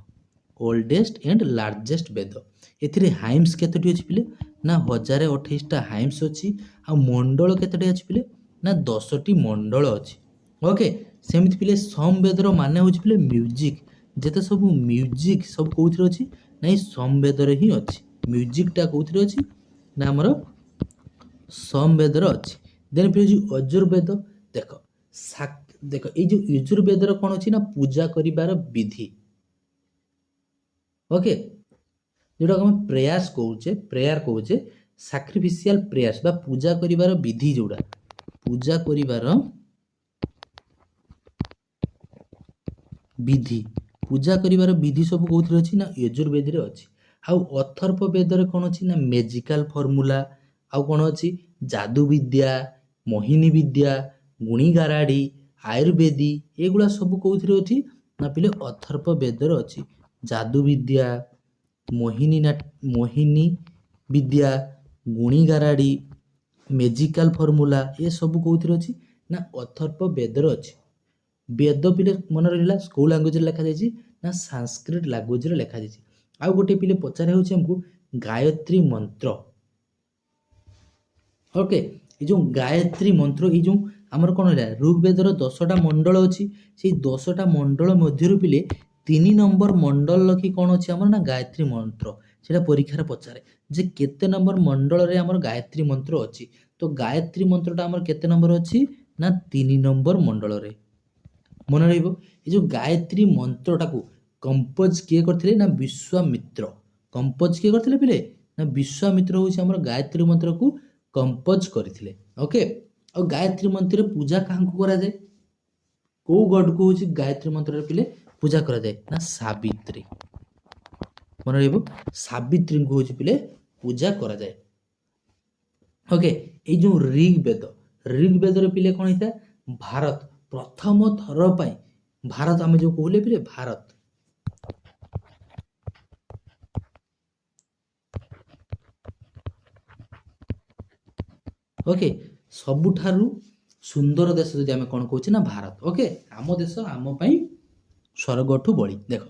Speaker 1: oldest and largest Veda. एथिरे हाइम्स केतोटी अछि पिले ना 1028टा हाइम्स अछि आ मंडल केतोटी अछि पिले ना 10टी मंडल अछि। ओके सेमिति पिले समवेद रो माने होछि पिले म्यूजिक जेते सब म्यूजिक सब कोउथिरे अछि ना ई समवेद रे ही अछि। म्यूजिक टा कोउथिरे अछि ना हमर समवेद रो अछि। देन पिले जो यजुर्वेद देखो देखो ए जो यजुर्वेद रो कोन अछि ना पूजा करिवार विधि। ओके जोटा हम प्रेयर्स कहूचे प्रेयर कहूचे सैक्रिफिशियल प्रेयर्स बा पूजा करिवार विधि जोड़ा पूजा करिवार विधि पूजा करिवार विधि सब कोउथरे अछि ना यजुर्वेद रे अछि। आउ अथर्ववेद रे कोन अछि ना मैजिकल फार्मूला आउ कोन अछि जादू विद्या मोहिनी विद्या गुणी गाराडी आयुर्वेदी एगुला सब कोउथरे अछि ना पिले अथर्ववेद रे अछि। जादू विद्या मोहिनी विद्या गुणी गाराडी मैजिकल फार्मूला ये सब कोउथरे अछि ना अथर्ववेद रे अछि। वेद पिले मन रहिला को लैंग्वेज रे लिखा जायछि ना संस्कृत लैंग्वेज रे लिखा जायछि। आउ गोटे पिले पचारे होछि हमकु गायत्री मंत्र। ओके ए जो गायत्री मंत्र ए जो हमर कोन होला ऋग्वेद रो 10टा मंडल अछि सेई 10टा मंडल मध्यरु पिले 3 नंबर मंडल लखी कोन अछि हमर ना गायत्री मंत्र सेटा परीक्षा रे पचारे जे केते नंबर मंडल रे हमर गायत्री मंत्र अछि तो गायत्री मंत्रटा हमर केते नंबर अछि ना 3 नंबर मंडल रे मन रहिबो। ए जो गायत्री मंत्रटा को कंपोज के करथिले ना विश्वामित्र कंपोज के करथिले पिले ना विश्वामित्र होछि हमर गायत्री मंत्र को कंपोज करथिले। ओके और गायत्री मंत्र पूजा काहां को करा जाय को गॉड को होछि गायत्री मंत्र रे पिले पूजा करा जाय ना सावित्री मन रहिबो सावित्री को होछि पिले पूजा करा जाय। ओके ए जो ऋग्वेद रे पिले कोन हिता भारत प्रथम थर पाई भारत आमे जो कहले पिले भारत ओके सबुठारु सुंदर देश जदि आमे कोन कहूचे ना भारत। ओके आम देश आम पई स्वर्गठु बड़ी। देखो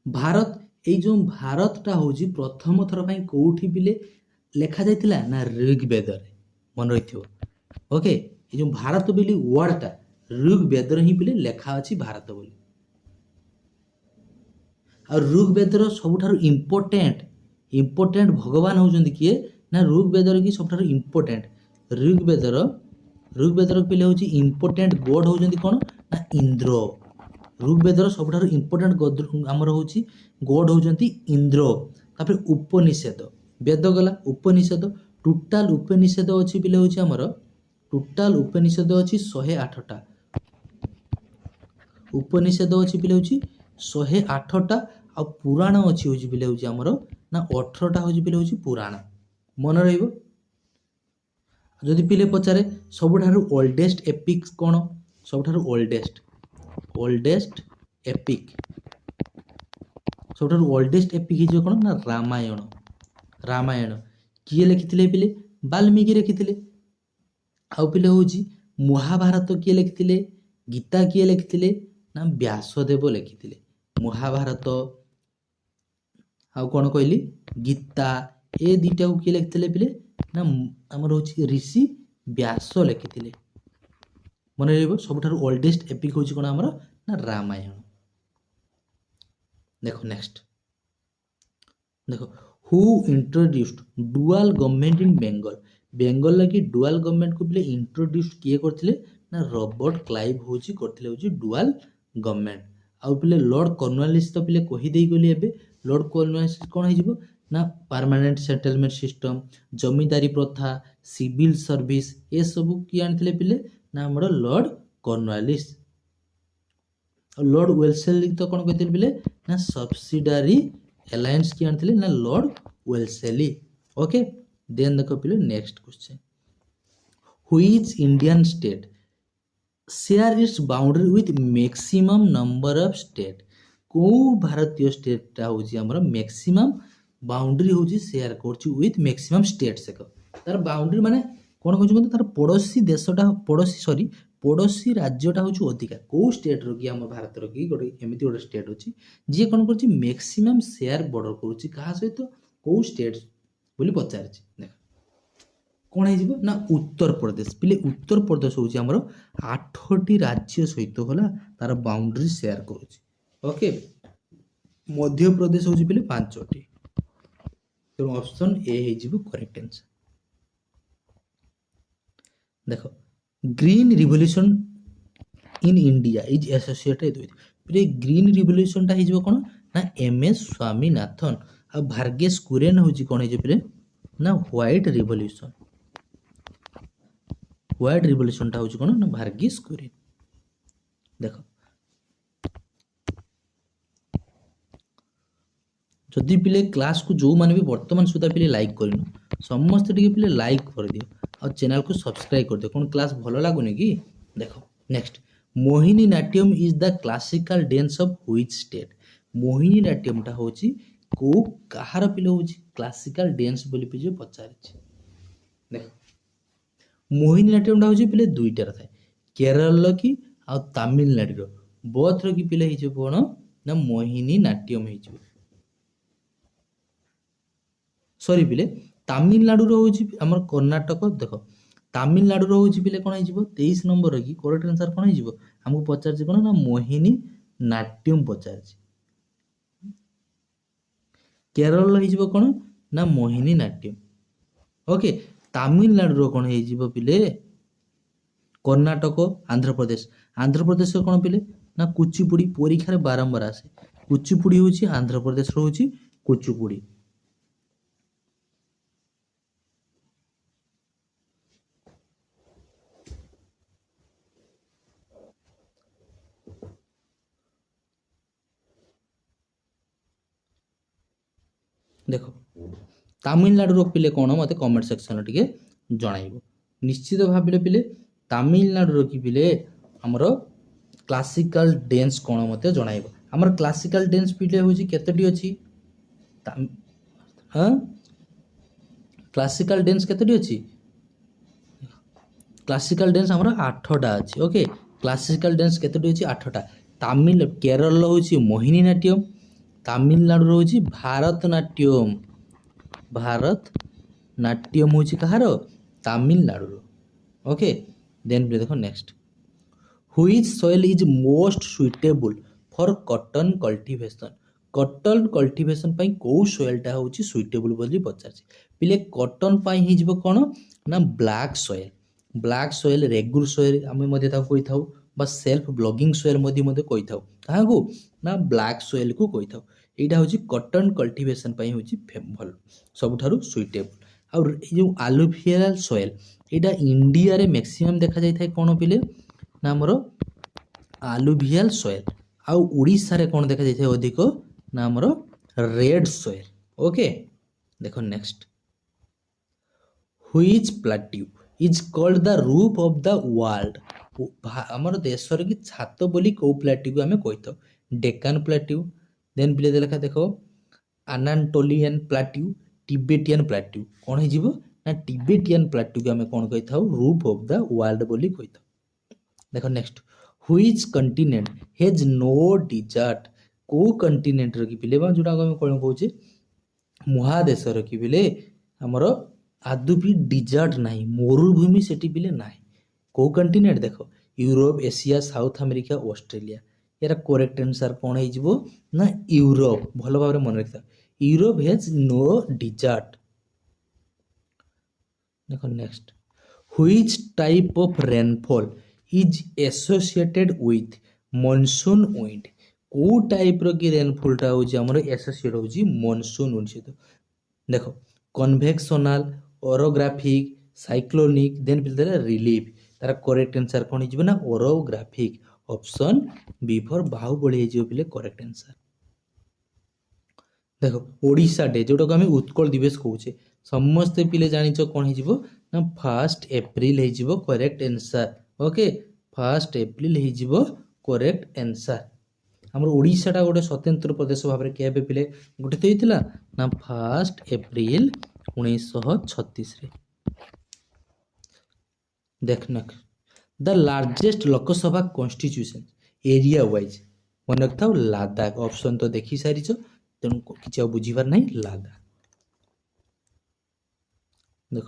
Speaker 1: भारत এই ଯେଉଁ ଭାରତଟା ହେଉଛି ପ୍ରଥମ ଥର ପାଇଁ କେଉଁଠି ପିଲେ ଲେଖାଯାଇଥିଲା ନା ଋଗ୍ବେଦରେ ମନେ ରହିଥିବ। ଓକେ, ଏ ଯେଉଁ ଭାରତ ବୋଲି ୱାର୍ଡଟା ଋଗ୍ବେଦରେ ହିଁ ପିଲେ ଲେଖା ଅଛି ଭାରତ ବୋଲି। ଆଉ ଋଗ୍ବେଦର ସବୁଠାରୁ ଇମ୍ପୋର୍ଟାଣ୍ଟ ଭଗବାନ ହେଉଛନ୍ତି କିଏ ନା ଋଗ୍ବେଦର କି ସବୁଠାରୁ ଇମ୍ପୋର୍ଟାଣ୍ଟ ଋଗ୍ବେଦର ପିଲେ ହେଉଛି ଇମ୍ପୋର୍ଟାଣ୍ଟ ଗଡ୍ ହେଉଛନ୍ତି କ'ଣ ନା ଇନ୍ଦ୍ର। ଋଗ୍ବେଦର ସବୁଠାରୁ ଇମ୍ପୋର୍ଟାଣ୍ଟ ଆମର ହେଉଛି ଗଡ୍ ହେଉଛନ୍ତି ଇନ୍ଦ୍ର। ତାପରେ ଉପନିଷେଦ, ବେଦ ଗଲା, ଉପନିଷେଦ ଟୋଟାଲ ଉପନିଷେଦ ଅଛି ପିଲେ ହେଉଛି ଆମର ଟୋଟାଲ ଉପନିଷେଦ ଅଛି 108ଟା। ଉପନିଷେଦ ଅଛି ପିଲେ ହେଉଛି 108ଟା। ଆଉ ପୁରାଣ ଅଛି ହେଉଛି ପିଲେ ହେଉଛି ଆମର ନା 18ଟା ହେଉଛି ପିଲେ ହେଉଛି ପୁରାଣ। ମନେ ରହିବ। ଯଦି ପିଲେ ପଚାରେ ସବୁଠାରୁ ଓଲ୍ଡେଷ୍ଟ ଏପିକ୍ କ'ଣ, ସବୁଠାରୁ ଓଲ୍ଡେଷ୍ଟ ଏପିକ୍ ସବୁଠାରୁ ଓଲ୍ଡେଷ୍ଟ ଏପିକ୍ ହେଇଯିବ କ'ଣ ନା ରାମାୟଣ। କିଏ ଲେଖିଥିଲେ ପିଲେ? ବାଲ୍ମୀକି ଲେଖିଥିଲେ। ଆଉ ପିଲେ ହେଉଛି ମହାଭାରତ କିଏ ଲେଖିଥିଲେ? ଗୀତା କିଏ ଲେଖିଥିଲେ? ନା ବ୍ୟାସଦେବ ଲେଖିଥିଲେ। ମହାଭାରତ ଆଉ କ'ଣ କହିଲି ଗୀତା, ଏ ଦୁଇଟାକୁ କିଏ ଲେଖିଥିଲେ ପିଲେ? ନା ଆମର ହେଉଛି ଋଷି ବ୍ୟାସ ଲେଖିଥିଲେ। ମନେ ରହିବ। ସବୁଠାରୁ ଓଲ୍ଡେଷ୍ଟ ଏପିକ୍ ହେଉଛି କ'ଣ ଆମର ନା ରାମାୟଣ। ଦେଖ ନେକ୍ସଟ, ଦେଖ who introduced dual government in Bengal. Bengal ଲାଗି ଡୁଆଲ ଗଭର୍ଣ୍ଣମେଣ୍ଟକୁ ପିଲେ ଇଣ୍ଟ୍ରୋଡ୍ୟୁସ୍ କିଏ କରିଥିଲେ ନା ରବର୍ଟ କ୍ଲାଇଭ୍ ହେଉଛି କରିଥିଲେ ହେଉଛି ଡୁଆଲ ଗଭର୍ଣ୍ଣମେଣ୍ଟ। ଆଉ ପିଲେ ଲର୍ଡ କର୍ଣ୍ଣୱାଲିସ୍ ତ ପିଲେ କହିଦେଇ ଗଲି ଏବେ। ଲର୍ଡ କର୍ଣ୍ଣୱାଲିସ୍ କ'ଣ ହେଇଯିବ ନା ପରମାନେଣ୍ଟ ସେଟଲମେଣ୍ଟ ସିଷ୍ଟମ, ଜମିଦାରୀ ପ୍ରଥା, ସିଭିଲ ସର୍ଭିସ, ଏସବୁ କିଏ ଆଣିଥିଲେ ପିଲେ ନା ଆମର ଲର୍ଡ କର୍ଣ୍ଣୱାଲିସ୍। ଆଉ ଲର୍ଡ ୱେଲସେଲି ତ କ'ଣ କହିଥିଲେ ପିଲେ ନା ସବସିଡାରୀ ଆଲାଏନ୍ସ କିଏ ଆଣିଥିଲେ ନା ଲର୍ଡ ୱେଲସେଲି। ଓକେ, ଦେନ୍ ଦେଖ ପିଲେ next question, which Indian state share its boundary with maximum number of state. କେଉଁ ଭାରତୀୟ ଷ୍ଟେଟ୍ଟା ହେଉଛି ଆମର ମ୍ୟାକ୍ସିମମ୍ ବାଉଣ୍ଡରୀ ହେଉଛି ସେୟାର କରୁଛି ୱିଥ୍ ମ୍ୟାକ୍ସିମମ୍ ଷ୍ଟେଟ୍। ସେକ ତାର ବାଉଣ୍ଡରୀ ମାନେ କ'ଣ କହୁଛି କୁହନ୍ତୁ, ତାର ପଡ଼ୋଶୀ ଦେଶଟା ପଡ଼ୋଶୀ ରାଜ୍ୟଟା ହେଉଛି ଅଧିକା। କେଉଁ ଷ୍ଟେଟ୍ର କି ଆମ ଭାରତର କି ଗୋଟେ ଏମିତି ଗୋଟେ ଷ୍ଟେଟ୍ ଅଛି ଯିଏ କ'ଣ କରୁଛି ମ୍ୟାକ୍ସିମମ୍ ସେୟାର ବର୍ଡର କରୁଛି କାହା ସହିତ, କେଉଁ ଷ୍ଟେଟ୍ ବୋଲି ପଚାରିଛି। ଦେଖ କ'ଣ ହେଇଯିବ ନା ଉତ୍ତରପ୍ରଦେଶ। ପିଲେ ଉତ୍ତରପ୍ରଦେଶ ହେଉଛି ଆମର 8ଟି ରାଜ୍ୟ ସହିତ ହେଲା ତାର ବାଉଣ୍ଡରୀ ସେୟାର କରୁଛି। ଓକେ, ମଧ୍ୟପ୍ରଦେଶ ହେଉଛି ପିଲେ 5ଟି। ତେଣୁ ଅପସନ୍ ଏ ହେଇଯିବ କରେକ୍ଟ ଆନ୍ସର। ଦେଖ green revolution in India is associated with. ପିଲେ ଗ୍ରୀନ୍ ରିଭଲ୍ୟୁସନଟା ହେଇଯିବ କ'ଣ ନା MS ସ୍ୱାମୀନାଥନ। ଆଉ ଭାର୍ଗେଶ କୁରେନ୍ ହେଉଛି କ'ଣ ହେଇଯିବ ପିଲେ ନା ହ୍ୱାଇଟ୍ ରିଭଲ୍ୟୁସନ୍। ହ୍ୱାଇଟ୍ ରିଭଲ୍ୟୁସନଟା ହେଉଛି କ'ଣ ନା ଭାର୍ଗେଶ କୁରେନ୍। ଦେଖ ଯଦି ପିଲେ କ୍ଲାସକୁ ଯେଉଁମାନେ ବି ବର୍ତ୍ତମାନ ସୁଦ୍ଧା ପିଲେ ଲାଇକ୍ କରିନୁ ସମସ୍ତେ ଟିକେ ପିଲେ ଲାଇକ୍ କରିଦିଅ ଆଉ ଚ୍ୟାନେଲକୁ ସବସ୍କ୍ରାଇବ୍ କରିଦିଅ। କ'ଣ କ୍ଲାସ୍ ଭଲ ଲାଗୁନି କି? ଦେଖ next, Mohini Natyam is the classical dance of which state. ମୋହିନୀ ନାଟ୍ୟମଟା ହେଉଛି କେଉଁ କାହାର ପିଲେ ହେଉଛି କ୍ଲାସିକାଲ ଡ୍ୟାନ୍ସ ବୋଲି ପିଲେ ପଚାରିଛି। ଦେଖ ମୋହିନୀ ନାଟ୍ୟମଟା ହେଉଛି ପିଲେ ଦୁଇଟାର ଥାଏ, କେରଳର କି ଆଉ ତାମିଲନାଡୁର। ବୋଥର କି ପିଲେ ହେଇଯିବ କ'ଣ ନା ମୋହିନୀ ନାଟ୍ୟମ୍ ହେଇଯିବ। ସରି ପିଲେ ତାମିଲନାଡୁର ହେଉଛି ଆମର କର୍ଣ୍ଣାଟକ। ଦେଖ ତାମିଲନାଡୁର ହେଉଛି ପିଲେ କ'ଣ ହେଇଯିବ 23 ନମ୍ବର କି କରେକ୍ଟ ଆନ୍ସର କ'ଣ ହେଇଯିବ ଆମକୁ ପଚାରିଛି କ'ଣ ନା ମୋହିନୀ ନାଟ୍ୟମ୍ ପଚାରିଛି। କେରଳର ହେଇଯିବ କ'ଣ ନା ମୋହିନୀ ନାଟ୍ୟମ୍। ଓକେ, ତାମିଲନାଡୁର କ'ଣ ହେଇଯିବ ପିଲେ କର୍ଣ୍ଣାଟକ। ଆନ୍ଧ୍ରପ୍ରଦେଶର କ'ଣ ପିଲେ ନା କୁଚିପୁଡ଼ି। ପରୀକ୍ଷାରେ ବାରମ୍ବାର ଆସେ କୁଚିପୁଡ଼ି ହେଉଛି ଆନ୍ଧ୍ରପ୍ରଦେଶର ହେଉଛି କୁଚିପୁଡ଼ି। ଦେଖ ତାମିଲନାଡୁର ପିଲେ କ'ଣ ମୋତେ କମେଣ୍ଟ ସେକ୍ସନରେ ଟିକେ ଜଣାଇବ। ନିଶ୍ଚିତ ଭାବରେ ପିଲେ ତାମିଲନାଡୁର କି ପିଲେ ଆମର କ୍ଲାସିକାଲ ଡ୍ୟାନ୍ସ କ'ଣ ମୋତେ ଜଣାଇବ। ଆମର କ୍ଲାସିକାଲ ଡ୍ୟାନ୍ସ ପିଲେ ହେଉଛି କେତୋଟି ଅଛି? କ୍ଲାସିକାଲ ଡ୍ୟାନ୍ସ କେତୋଟି ଅଛି? କ୍ଲାସିକାଲ ଡ୍ୟାନ୍ସ ଆମର 8ଟା ଅଛି। ଓକେ, କ୍ଲାସିକାଲ ଡ୍ୟାନ୍ସ କେତୋଟି ଅଛି? 8ଟା। କେରଳର ହେଉଛି ମୋହିନୀ ନାଟ୍ୟମ୍, ତାମିଲନାଡ଼ୁର ହେଉଛି ଭାରତନାଟ୍ୟମ। ଭାରତନାଟ୍ୟମ ହେଉଛି କାହାର? ତାମିଲନାଡ଼ୁର। ଓକେ, ଦେନ୍ ଦେଖ next, which soil is most suitable for cotton cultivation. Cotton cultivation ପାଇଁ କେଉଁ ସଏଲ୍ଟା ହେଉଛି ସୁଇଟେବୁଲ୍ ବୋଲି ପଚାରିଛି। ପିଲେ କଟନ୍ ପାଇଁ ହେଇଯିବ କ'ଣ ନା black soil. Black soil, regur soil ଆମେ ମଧ୍ୟ ତାକୁ କହିଥାଉ, ବା ସେଲ୍ଫ ବ୍ଲଗିଂ ସଏଲ୍ ମଧ୍ୟ କହିଥାଉ। କାହାକୁ ନା ବ୍ଲାକ୍ ସଏଲ୍କୁ କହିଥାଉ। ଏଇଟା ହେଉଛି କଟନ୍ କଲ୍ଟିଭେସନ୍ ପାଇଁ ହେଉଛି ଭଲ, ସବୁଠାରୁ ସୁଇଟେବୁଲ୍। ଆଉ ଏ ଯେଉଁ ଆଲୁଭିଆଲ୍ ସଏଲ୍, ଏଇଟା ଇଣ୍ଡିଆରେ ମ୍ୟାକ୍ସିମମ୍ ଦେଖାଯାଇଥାଏ କ'ଣ ପିଲେ ନା ଆମର ଆଲୁଭିଆଲ୍ ସଏଲ୍। ଆଉ ଓଡ଼ିଶାରେ କ'ଣ ଦେଖାଯାଇଥାଏ ଅଧିକ ନା ଆମର ରେଡ୍ ସଏଲ୍। ଓକେ, ଦେଖ next, which plateau is called the roof of the world. ଆମର ଦେଶର କି ଛାତ ବୋଲି କେଉଁ ପ୍ଲାଟ୍ୟୁକୁ ଆମେ କହିଥାଉ? ଡେକାନ୍ ପ୍ଲାଟ୍ୟୁ, ଦେନ୍ ପିଲେ ଲେଖା ଦେଖ ଆନାଟୋଲିଆନ୍ ପ୍ଲାଟ୍ୟୁ, ଟିବେଟିଆନ୍ ପ୍ଲାଟ୍ୟୁ। କ'ଣ ହେଇଯିବ ନା ଟିବେଟିଆନ୍ ପ୍ଲାଟ୍ୟୁକୁ ଆମେ କ'ଣ କହିଥାଉ? ରୁଫ୍ ଅଫ୍ ଦ ୱାର୍ଲଡ ବୋଲି କହିଥାଉ। ଦେଖ next, which continent hedge no dessert. କେଉଁ କଣ୍ଟିନେଣ୍ଟର କି ପିଲେ ବା ଯେଉଁଟା ଆମେ କ'ଣ କହୁଛେ ମହାଦେଶର କି ପିଲେ ଆମର ଆଦୌ ବି ଡିଜର୍ଟ ନାହିଁ, ମରୁଭୂମି ସେଠି ପିଲେ ନାହିଁ। କେଉଁ କଣ୍ଟିନେଣ୍ଟ? ଦେଖ Europe, Asia, south America, Australia. ଏହାର କରେକ୍ଟ ଆନ୍ସର କ'ଣ ହେଇଯିବ ନା ୟୁରୋପ। ଭଲ ଭାବରେ ମନେ ରଖିଥାଅ, ୟୁରୋପ ହେଜ୍ ନୋ ଡିଜର୍ଟ। ଦେଖ next, which type of rainfall is associated with monsoon wind. କେଉଁ ଟାଇପ୍ର କି ରେନଫଲ୍ଟା ହେଉଛି ଆମର ଏସୋସିଏଟ୍ ହେଉଛି ମନସୁନ୍ ୱିଣ୍ଡ ସହିତ? ଦେଖ କନଭେକ୍ସନାଲ, ଓରୋଗ୍ରାଫିକ୍, ସାଇକ୍ଲୋନିକ୍, ଦେନ୍ ପିଲେ ରିଲିଫ୍। ତାର କରେକ୍ଟ ଆନ୍ସର କ'ଣ ହେଇଯିବ ନା ଓରୋଗ୍ରାଫିକ୍। ଅପସନ୍ ବି ଫର୍ ବାହୁବଳୀ ହେଇଯିବ ପିଲେ କରେକ୍ଟ ଆନ୍ସର। ଦେଖ ଓଡ଼ିଶା ଡେ, ଯେଉଁଟାକୁ ଆମେ ଉତ୍କଳ ଦିବସ କହୁଛେ, ସମସ୍ତେ ପିଲେ ଜାଣିଛ କ'ଣ ହେଇଯିବ ନା 1 ଏପ୍ରିଲ ହେଇଯିବ କରେକ୍ଟ ଆନ୍ସର। ଓକେ, 1 ଏପ୍ରିଲ ହେଇଯିବ କରେକ୍ଟ ଆନ୍ସର। ଆମର ଓଡ଼ିଶାଟା ଗୋଟେ ସ୍ୱତନ୍ତ୍ର ପ୍ରଦେଶ ଭାବରେ କେବେ ପିଲେ ଗଠିତ ହେଇଥିଲା ନା 1 ଏପ୍ରିଲ 1936ରେ। ଦେଖ ଦ largest Lok Sabha constitution area wise, ମନେ ରଖିଥାଉ ଲାଦାଖ। ଅପସନ୍ ତ ଦେଖି ସାରିଛ, ତେଣୁ କିଛି ଆଉ ବୁଝିବାର ନାହିଁ, ଲାଦାଖ। ଦେଖ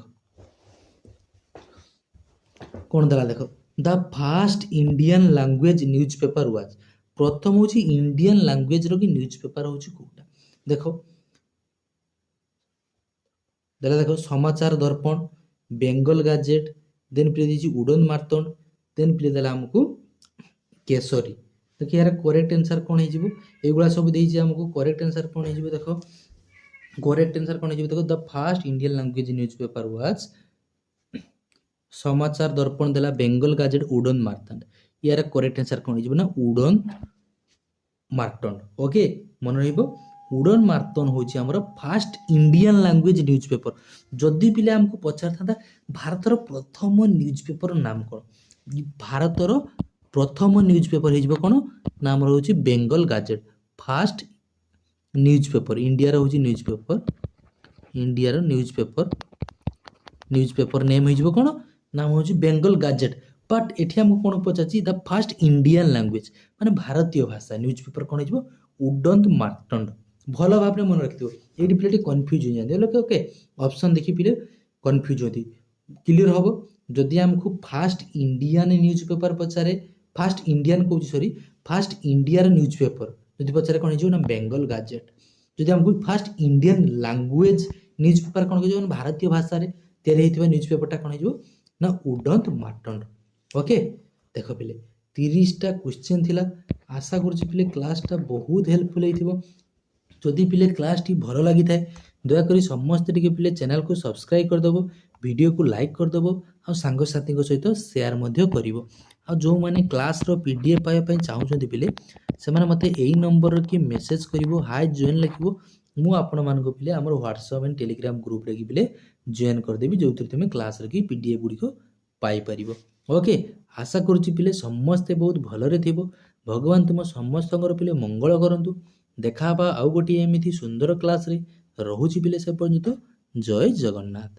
Speaker 1: କ'ଣ ଦେଲା, ଦେଖ the first Indian language newspaper was. ପ୍ରଥମ ହେଉଛି ଇଣ୍ଡିଆନ୍ ଲାଙ୍ଗୁଏଜର କି ନ୍ୟୁଜ୍ ପେପର ହେଉଛି କୋଉଟା? ଦେଖ ଦେଲା, ଦେଖ ସମାଚାର ଦର୍ପଣ, ବେଙ୍ଗଲ ଗାଜେଟ୍, ଦେନ୍ ପିଲେ ଦେଇଛି ଉଡ଼ନ ମାର୍ତ୍ତଣ୍ଡ, ଦେନ୍ ପିଲେ ଦେଲା ଆମକୁ କେଶରୀ। ଦେଖ ଏହାର କରେକ୍ଟ ଆନ୍ସର କ'ଣ ହେଇଯିବ? ଏଇଗୁଡ଼ା ସବୁ ଦେଇଛି ଆମକୁ, କରେକ୍ଟ ଆନ୍ସର କ'ଣ ହେଇଯିବ? ଦେଖ କରେକ୍ଟ ଆନ୍ସର କ'ଣ ହେଇଯିବ? ଦେଖ the first Indian language newspaper was Samachar Darpan, ଦେଲା ବେଙ୍ଗଲ ଗାଜେଟ୍, ଉଡ଼ନ ମାର୍ତ୍ତଣ୍ଡ। ଏହାର କରେକ୍ଟ ଆନ୍ସର କ'ଣ ହେଇଯିବ ନା ଉଡ଼ନ ମାର୍ତ୍ତଣ୍ଡ। ଓକେ, ମନେ ରହିବ ଉଡ଼ନ ମାର୍ତ୍ତଣ୍ଡ ହେଉଛି ଆମର first Indian language newspaper. ଯଦି ପିଲା ଆମକୁ ପଚାରିଥାନ୍ତା ଭାରତର ପ୍ରଥମ ନ୍ୟୁଜ୍ ପେପର ନାମ କ'ଣ, ଭାରତର ପ୍ରଥମ ନ୍ୟୁଜ୍ ପେପର ହେଇଯିବ କ'ଣ ନା ଆମର ହେଉଛି Bengal gazette. First newspaper ଇଣ୍ଡିଆର ହେଉଛି ନ୍ୟୁଜ୍ ପେପର, ଇଣ୍ଡିଆର ନ୍ୟୁଜ୍ ପେପର ନେମ୍ ହେଇଯିବ କ'ଣ ନାମ ହେଉଛି ବେଙ୍ଗଲ ଗାଜେଟ୍। ବଟ୍ ଏଠି ଆମକୁ କ'ଣ ପଚାରିଛି? ଦ ଫାଷ୍ଟ ଇଣ୍ଡିଆନ୍ ଲାଙ୍ଗୁଏଜ, ମାନେ ଭାରତୀୟ ଭାଷା ନ୍ୟୁଜ୍ ପେପର କ'ଣ ହେଇଯିବ? ଉଡ଼ନ ମାର୍ତ୍ତଣ୍ଡ। ଭଲ ଭାବରେ ମନେ ରଖିଥିବ, ଏଇଠି ପିଲା ଟିକେ କନଫ୍ୟୁଜ୍ ହେଇଯାନ୍ତି। ଓକେ, ଅପସନ୍ ଦେଖି ପିଲେ କନଫ୍ୟୁଜ୍ ହୁଅନ୍ତି। କ୍ଲିୟର ହେବ ଯଦି ଆମକୁ ଫାଷ୍ଟ ଇଣ୍ଡିଆନ୍ ନ୍ୟୁଜ୍ ପେପର ପଚାରେ, ଫାଷ୍ଟ ଇଣ୍ଡିଆନ୍ କହୁଛି ସରି, ଫାଷ୍ଟ ଇଣ୍ଡିଆର ନ୍ୟୁଜ୍ ପେପର ଯଦି ପଚାରେ କ'ଣ ହେଇଯିବ ନା ବେଙ୍ଗଲ ଗାଜେଟ୍। ଯଦି ଆମକୁ first Indian language newspaper କ'ଣ କହିଯିବ ନା ଭାରତୀୟ ଭାଷାରେ ତିଆରି ହେଇଥିବା ନ୍ୟୁଜ୍ ପେପରଟା କ'ଣ ହେଇଯିବ ନା ଉଡ଼ନ ମାର୍ତ୍ତଣ୍ଡ। ଓକେ, ଦେଖ ପିଲେ 30ଟା କ୍ୱେଶ୍ଚନ୍ ଥିଲା। ଆଶା କରୁଛି ପିଲେ କ୍ଲାସ୍ଟା ବହୁତ ହେଲ୍ପଫୁଲ୍ ହେଇଥିବ। ଯଦି ପିଲେ କ୍ଲାସ୍ଟି ଭଲ ଲାଗିଥାଏ ଦୟାକରି ସମସ୍ତେ ଟିକେ ପିଲେ ଚ୍ୟାନେଲକୁ ସବସ୍କ୍ରାଇବ୍ କରିଦେବ, ଭିଡ଼ିଓକୁ ଲାଇକ୍ କରିଦେବ, ଆଉ ସାଙ୍ଗସାଥୀଙ୍କ ସହିତ ସେୟାର ମଧ୍ୟ କରିବ। ଆଉ ଯେଉଁମାନେ କ୍ଲାସ୍ର PDF ପାଇବା ପାଇଁ ଚାହୁଁଛନ୍ତି ପିଲେ, ସେମାନେ ମୋତେ ଏଇ ନମ୍ବରରେ କି ମେସେଜ୍ କରିବ, ହାଏ ଜଏନ୍ ଲେଖିବ। ମୁଁ ଆପଣମାନଙ୍କୁ ପିଲେ ଆମର ହ୍ୱାଟ୍ସଆପ୍ ଆଣ୍ଡ ଟେଲିଗ୍ରାମ ଗ୍ରୁପ୍ରେ କି ପିଲେ ଜଏନ୍ କରିଦେବି, ଯେଉଁଥିରେ ତୁମେ କ୍ଲାସ୍ର କି PDF ଗୁଡ଼ିକ ପାଇପାରିବ। ଓକେ, ଆଶା କରୁଛି ପିଲେ ସମସ୍ତେ ବହୁତ ଭଲରେ ଥିବ। ଭଗବାନ ତୁମ ସମସ୍ତଙ୍କର ପିଲେ ମଙ୍ଗଳ କରନ୍ତୁ। ଦେଖା ହେବା ଆଉ ଗୋଟିଏ ଏମିତି ସୁନ୍ଦର କ୍ଲାସ୍ରେ। ରହୁଛି ପିଲେ ସେ ପର୍ଯ୍ୟନ୍ତ। ଜୟ ଜଗନ୍ନାଥ।